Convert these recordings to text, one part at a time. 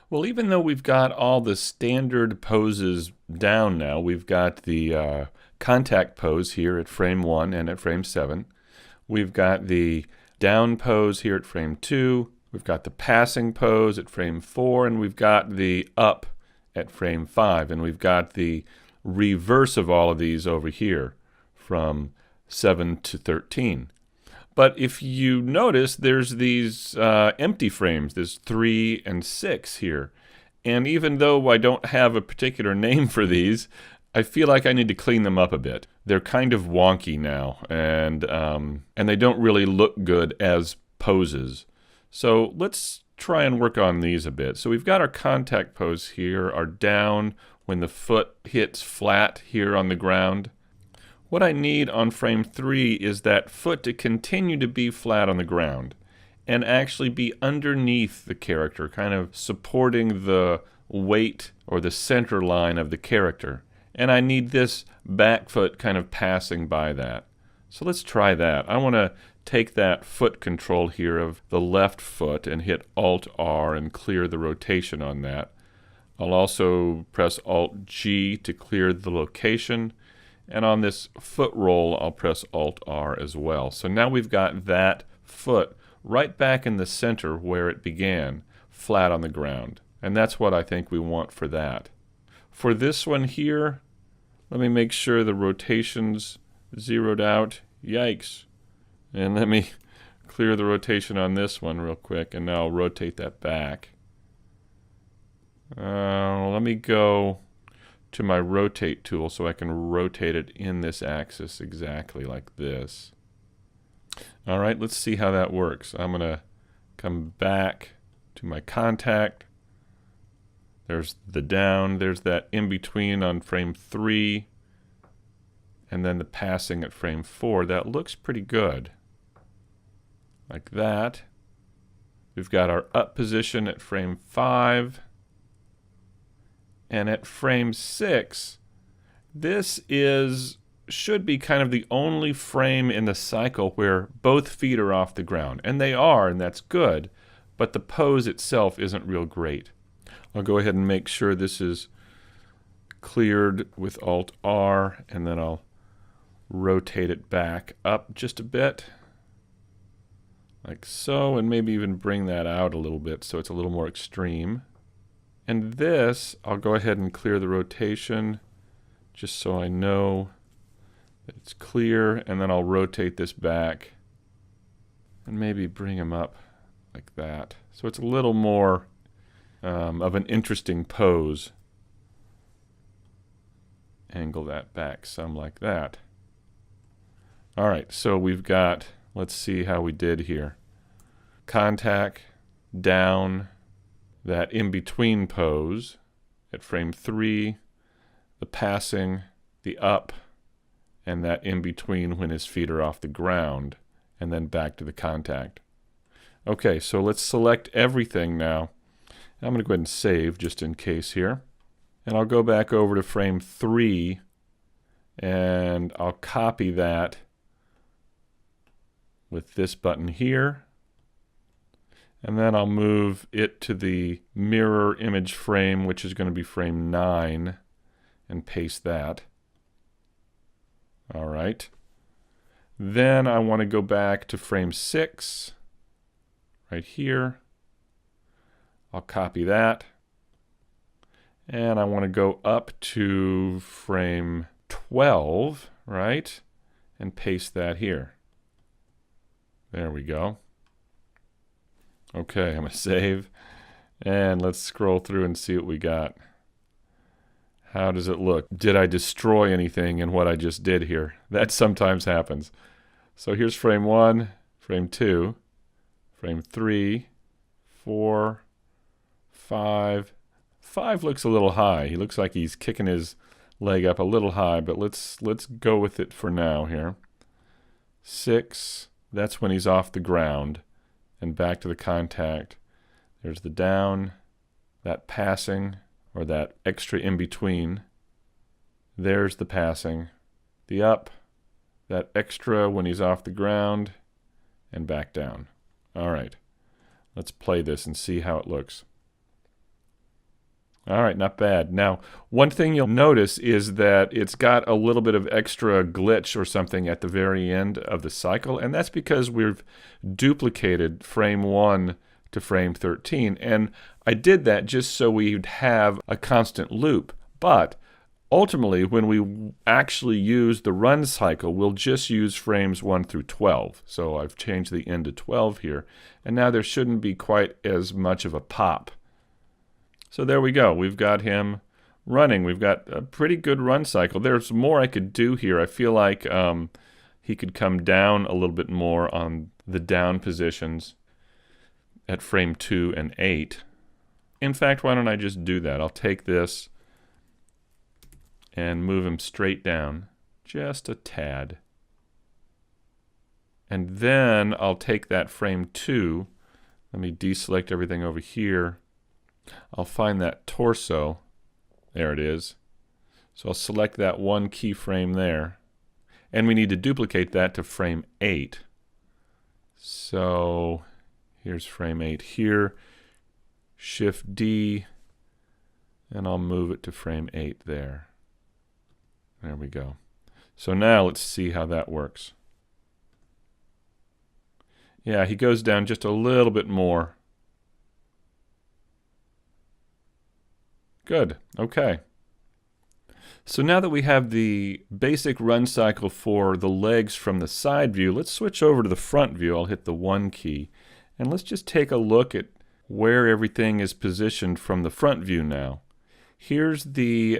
Well, even though we've got all the standard poses down now, we've got the contact pose here at frame 1 and at frame 7. We've got the down pose here at frame 2. We've got the passing pose at frame 4, and we've got the up at frame 5. And we've got the reverse of all of these over here from 7 to 13. But if you notice, there's these empty frames. There's 3 and 6 here. And even though I don't have a particular name for these, I feel like I need to clean them up a bit. They're kind of wonky now, and they don't really look good as poses. So let's try and work on these a bit. So we've got our contact pose here, our down when the foot hits flat here on the ground. What I need on frame 3 is that foot to continue to be flat on the ground and actually be underneath the character, kind of supporting the weight or the center line of the character. And I need this back foot kind of passing by that. So let's try that. I want to take that foot control here of the left foot and hit Alt-R and clear the rotation on that. I'll also press Alt-G to clear the location. And on this foot roll, I'll press Alt-R as well. So now we've got that foot right back in the center where it began, flat on the ground. And that's what I think we want for that. For this one here, let me make sure the rotation's zeroed out. Yikes. And let me clear the rotation on this one real quick, and now I'll rotate that back. Let me go to my rotate tool so I can rotate it in this axis exactly like this. Alright, let's see how that works. I'm going to come back to my contact. There's the down, there's that in between on frame 3, and then the passing at frame 4. That looks pretty good. Like that. We've got our up position at frame 5. And at frame 6, this should be kind of the only frame in the cycle where both feet are off the ground. And they are, and that's good, but the pose itself isn't real great. I'll go ahead and make sure this is cleared with Alt-R, and then I'll rotate it back up just a bit, like so, and maybe even bring that out a little bit so it's a little more extreme. And this, I'll go ahead and clear the rotation just so I know that it's clear, and then I'll rotate this back and maybe bring him up like that. So it's a little more of an interesting pose. Angle that back some like that. Alright, so we've got, let's see how we did here. Contact, down, that in-between pose at frame 3, the passing, the up, and that in-between when his feet are off the ground, and then back to the contact. Okay, so let's select everything now. I'm going to go ahead and save just in case here. And I'll go back over to frame 3, and I'll copy that with this button here. And then I'll move it to the mirror image frame, which is going to be frame 9, and paste that. All right. Then I want to go back to frame 6, right here. I'll copy that. And I want to go up to frame 12, right? And paste that here. There we go. Okay, I'm going to save, and let's scroll through and see what we got. How does it look? Did I destroy anything in what I just did here? That sometimes happens. So here's frame 1, frame 2, frame 3, 4, 5. 5 looks a little high. He looks like he's kicking his leg up a little high, but let's go with it for now here. 6, that's when he's off the ground. And back to the contact. There's the down, that passing, or that extra in between. There's the passing. The up, that extra when he's off the ground, and back down. All right, let's play this and see how it looks. All right, not bad. Now, one thing you'll notice is that it's got a little bit of extra glitch or something at the very end of the cycle, and that's because we've duplicated frame 1 to frame 13. And I did that just so we'd have a constant loop. But ultimately, when we actually use the run cycle, we'll just use frames 1 through 12. So I've changed the end to 12 here, and now there shouldn't be quite as much of a pop. So there we go. We've got him running. We've got a pretty good run cycle. There's more I could do here. I feel like he could come down a little bit more on the down positions at frame 2 and 8. In fact, why don't I just do that? I'll take this and move him straight down just a tad. And then I'll take that frame 2. Let me deselect everything over here. I'll find that torso. There it is. So I'll select that one keyframe there. And we need to duplicate that to frame 8. So here's frame 8 here. Shift D, and I'll move it to frame 8 there. There we go. So now let's see how that works. Yeah, he goes down just a little bit more. Good. Okay. So now that we have the basic run cycle for the legs from the side view, let's switch over to the front view. I'll hit the 1 key. And let's just take a look at where everything is positioned from the front view now. Here's the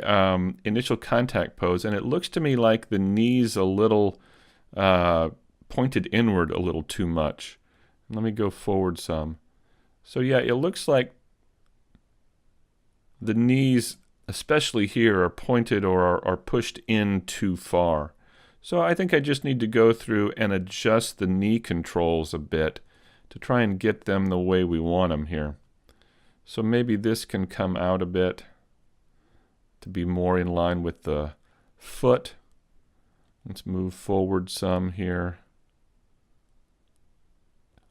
initial contact pose, and it looks to me like the knee's a little pointed inward a little too much. Let me go forward some. So yeah, it looks like the knees, especially here, are pointed or are pushed in too far. So I think I just need to go through and adjust the knee controls a bit to try and get them the way we want them here. So maybe this can come out a bit to be more in line with the foot. Let's move forward some here.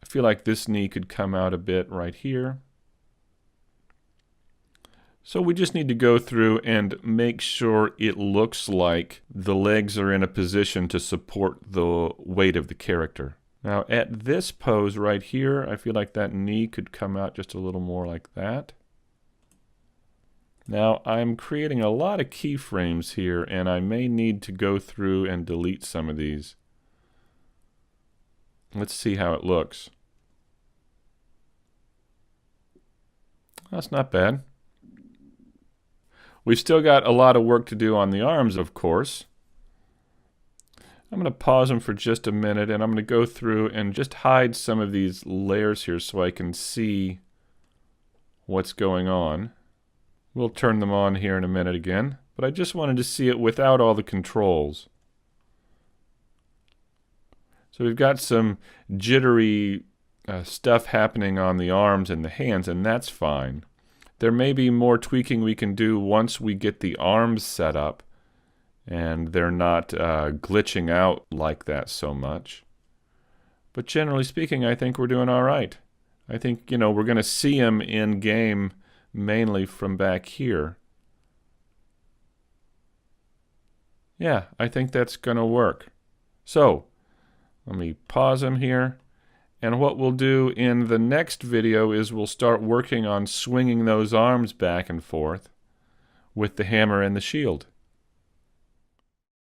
I feel like this knee could come out a bit right here. So we just need to go through and make sure it looks like the legs are in a position to support the weight of the character. Now at this pose right here, I feel like that knee could come out just a little more like that. Now I'm creating a lot of keyframes here, and I may need to go through and delete some of these. Let's see how it looks. That's not bad. We've still got a lot of work to do on the arms, of course. I'm going to pause them for just a minute, and I'm going to go through and just hide some of these layers here so I can see what's going on. We'll turn them on here in a minute again, but I just wanted to see it without all the controls. So we've got some jittery stuff happening on the arms and the hands, and that's fine. There may be more tweaking we can do once we get the arms set up and they're not glitching out like that so much. But generally speaking, I think we're doing all right. I think, we're going to see them in game mainly from back here. Yeah, I think that's going to work. So, let me pause them here. And what we'll do in the next video is we'll start working on swinging those arms back and forth with the hammer and the shield.